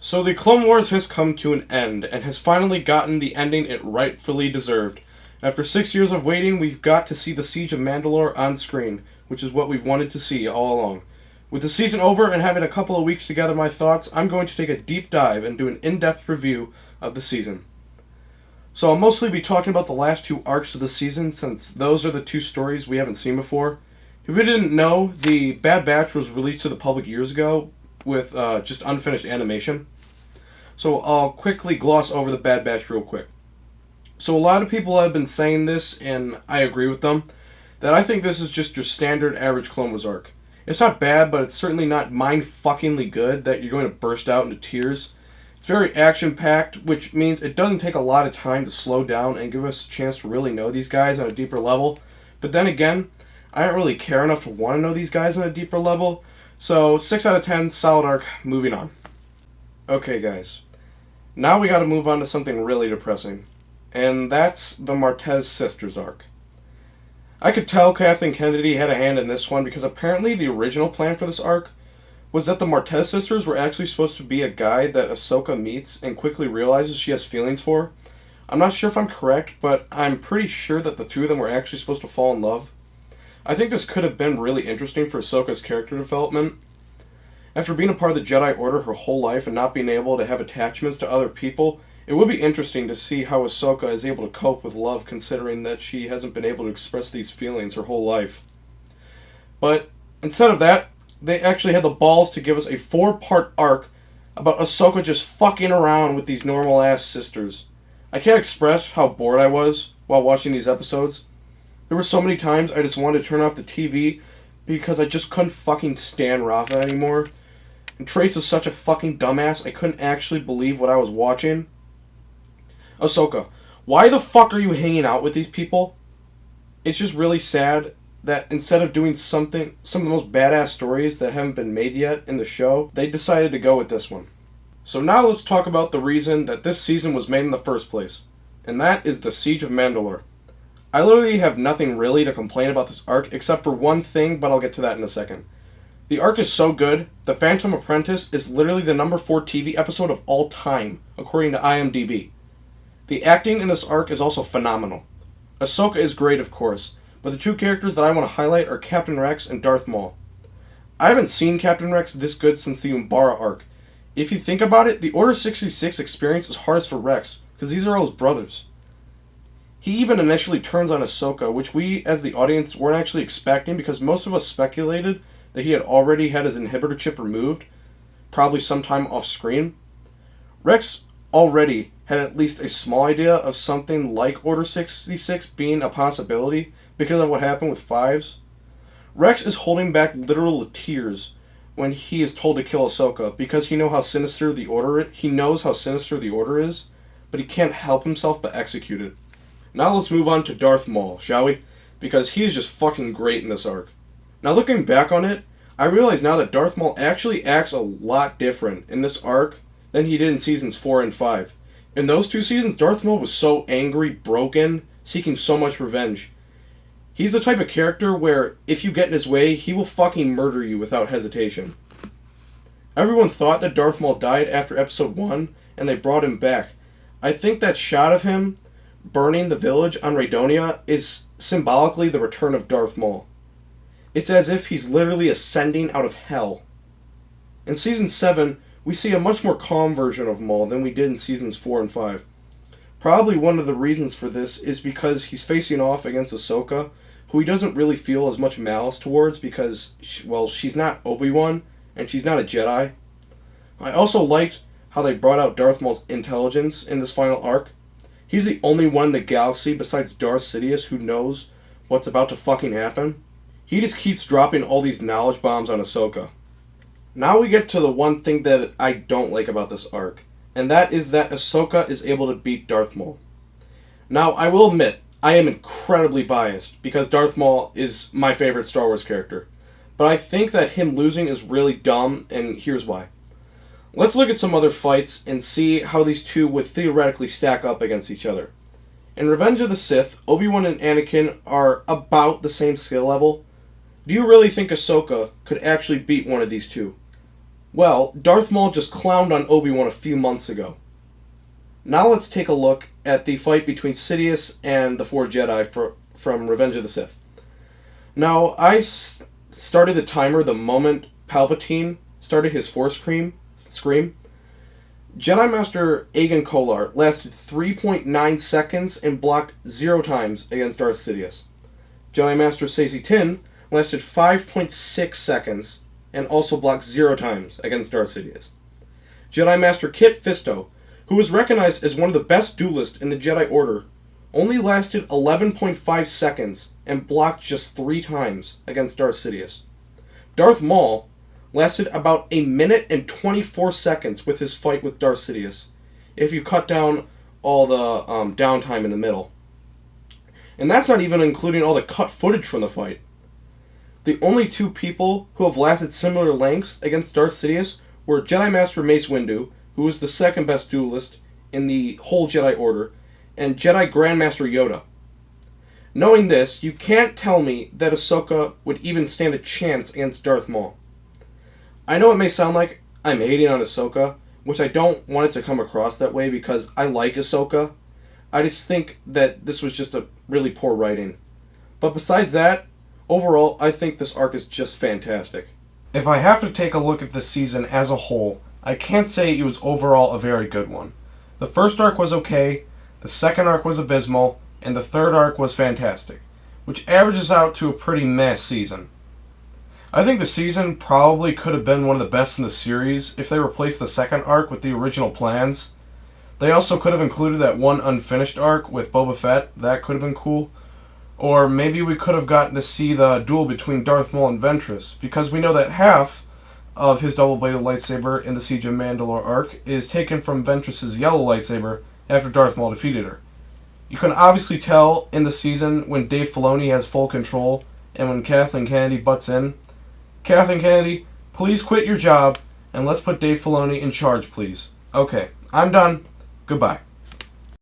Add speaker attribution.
Speaker 1: So the Clone Wars has come to an end, and has finally gotten the ending it rightfully deserved. After 6 years of waiting, we've got to see the Siege of Mandalore on screen, which is what we've wanted to see all along. With the season over and having a couple of weeks to gather my thoughts, I'm going to take a deep dive and do an in-depth review of the season. So I'll mostly be talking about the last two arcs of the season, since those are the two stories we haven't seen before. If you didn't know, the Bad Batch was released to the public years ago with just unfinished animation. So I'll quickly gloss over the Bad Batch real quick. So a lot of people have been saying this, and I agree with them, that I think this is just your standard average Clone Wars arc. It's not bad, but it's certainly not mind-fuckingly good that you're going to burst out into tears. It's very action-packed, which means it doesn't take a lot of time to slow down and give us a chance to really know these guys on a deeper level. But then again, I don't really care enough to want to know these guys on a deeper level. So 6 out of 10, solid arc, moving on. Okay guys, now we gotta move on to something really depressing. And that's the Martez Sisters arc. I could tell Kathleen Kennedy had a hand in this one because apparently the original plan for this arc was that the Martez sisters were actually supposed to be a guy that Ahsoka meets and quickly realizes she has feelings for. I'm not sure if I'm correct, but I'm pretty sure that the two of them were actually supposed to fall in love. I think this could have been really interesting for Ahsoka's character development. After being a part of the Jedi Order her whole life and not being able to have attachments to other people, it would be interesting to see how Ahsoka is able to cope with love considering that she hasn't been able to express these feelings her whole life. But instead of that, they actually had the balls to give us a 4-part arc about Ahsoka just fucking around with these normal-ass sisters. I can't express how bored I was while watching these episodes. There were so many times I just wanted to turn off the TV because I just couldn't fucking stand Rafa anymore. And Trace is such a fucking dumbass, I couldn't actually believe what I was watching. Ahsoka, why the fuck are you hanging out with these people? It's just really sad that instead of doing some of the most badass stories that haven't been made yet in the show, they decided to go with this one. So now let's talk about the reason that this season was made in the first place. And that is the Siege of Mandalore. I literally have nothing really to complain about this arc except for one thing, but I'll get to that in a second. The arc is so good, The Phantom Apprentice is literally the number 4 TV episode of all time, according to IMDb. The acting in this arc is also phenomenal. Ahsoka is great, of course, but the two characters that I want to highlight are Captain Rex and Darth Maul. I haven't seen Captain Rex this good since the Umbara arc. If you think about it, the Order 66 experience is hardest for Rex, because these are all his brothers. He even initially turns on Ahsoka, which we, as the audience, weren't actually expecting because most of us speculated that he had already had his inhibitor chip removed, probably sometime off screen. Rex already had at least a small idea of something like Order 66 being a possibility because of what happened with Fives. Rex is holding back literal tears when he is told to kill Ahsoka because he knows how sinister the Order is, but he can't help himself but execute it. Now let's move on to Darth Maul, shall we? Because he is just fucking great in this arc. Now looking back on it, I realize now that Darth Maul actually acts a lot different in this arc than he did in seasons 4 and 5. In those two seasons, Darth Maul was so angry, broken, seeking so much revenge. He's the type of character where, if you get in his way, he will fucking murder you without hesitation. Everyone thought that Darth Maul died after episode 1, and they brought him back. I think that shot of him burning the village on Raydonia is symbolically the return of Darth Maul. It's as if he's literally ascending out of hell. In season 7, we see a much more calm version of Maul than we did in seasons 4 and 5. Probably one of the reasons for this is because he's facing off against Ahsoka, who he doesn't really feel as much malice towards because, well, she's not Obi-Wan, and she's not a Jedi. I also liked how they brought out Darth Maul's intelligence in this final arc. He's the only one in the galaxy besides Darth Sidious who knows what's about to fucking happen. He just keeps dropping all these knowledge bombs on Ahsoka. Now we get to the one thing that I don't like about this arc, and that is that Ahsoka is able to beat Darth Maul. Now, I will admit, I am incredibly biased, because Darth Maul is my favorite Star Wars character. But I think that him losing is really dumb, and here's why. Let's look at some other fights and see how these two would theoretically stack up against each other. In Revenge of the Sith, Obi-Wan and Anakin are about the same skill level. Do you really think Ahsoka could actually beat one of these two? Well, Darth Maul just clowned on Obi-Wan a few months ago. Now let's take a look at the fight between Sidious and the four Jedi from Revenge of the Sith. Now, I started the timer the moment Palpatine started his Force scream. Jedi Master Agen Kolar lasted 3.9 seconds and blocked 0 times against Darth Sidious. Jedi Master Saesee Tiin lasted 5.6 seconds and also blocked 0 times against Darth Sidious. Jedi Master Kit Fisto, who was recognized as one of the best duelists in the Jedi Order, only lasted 11.5 seconds and blocked just 3 times against Darth Sidious. Darth Maul lasted about 1 minute and 24 seconds with his fight with Darth Sidious, if you cut down all the downtime in the middle. And that's not even including all the cut footage from the fight. The only 2 people who have lasted similar lengths against Darth Sidious were Jedi Master Mace Windu, who was the second best duelist in the whole Jedi Order, and Jedi Grandmaster Yoda. Knowing this, you can't tell me that Ahsoka would even stand a chance against Darth Maul. I know it may sound like I'm hating on Ahsoka, which I don't want it to come across that way because I like Ahsoka. I just think that this was just a really poor writing. But besides that, overall, I think this arc is just fantastic. If I have to take a look at this season as a whole, I can't say it was overall a very good one. The first arc was okay, the second arc was abysmal, and the third arc was fantastic, which averages out to a pretty meh season. I think the season probably could have been one of the best in the series if they replaced the second arc with the original plans. They also could have included that one unfinished arc with Boba Fett. That could have been cool. Or maybe we could have gotten to see the duel between Darth Maul and Ventress, because we know that half of his double-bladed lightsaber in the Siege of Mandalore arc is taken from Ventress's yellow lightsaber after Darth Maul defeated her. You can obviously tell in the season when Dave Filoni has full control and when Kathleen Kennedy butts in. Kathleen Kennedy, please quit your job and let's put Dave Filoni in charge, please. Okay, I'm done. Goodbye.